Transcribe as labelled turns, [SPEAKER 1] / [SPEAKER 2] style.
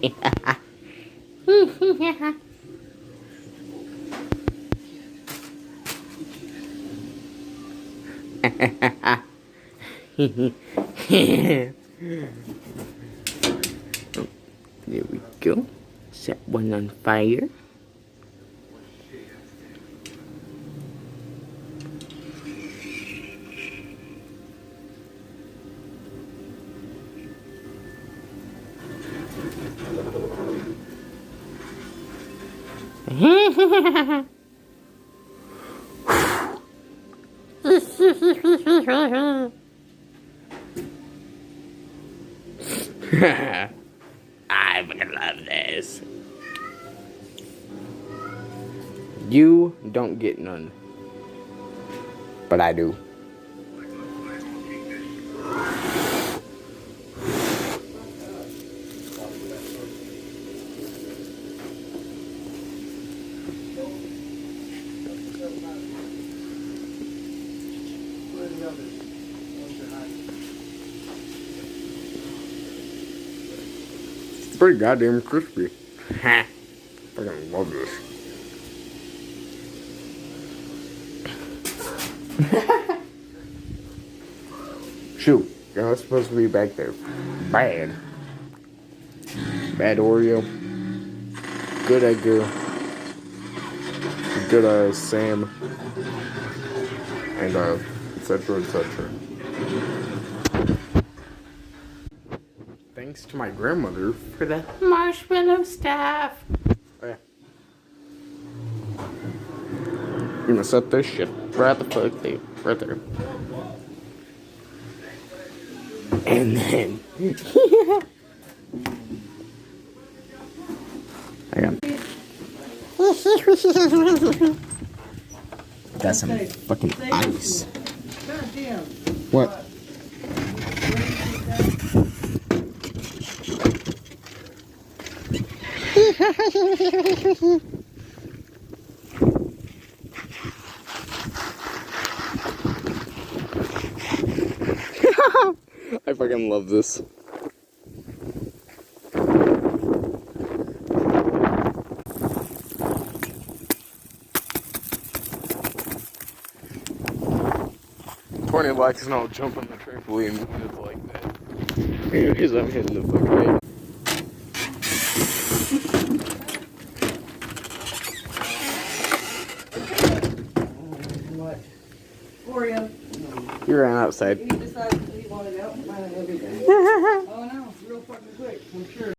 [SPEAKER 1] There we go. Set one on fire. I fucking love this. You don't get none, but I do. It's pretty goddamn crispy. Ha! Fucking love this. Shoot, you're not supposed to be back there. Bad. Bad Oreo. Good Edgar. Good Sam. And etc. etc. Thanks to my grandmother for the marshmallow stuff. Oh yeah. You're gonna set this shit right the fuck there. Right there. And then hang on. Got some fucking ice. What? I fucking love this. $20 likes and I'll jump on the trampoline just like that. Anyways, I'm hitting the fucking head.
[SPEAKER 2] What? Oreo.
[SPEAKER 1] You ran outside.
[SPEAKER 2] You decided you wanted out. Oh no, real fucking quick, I'm sure.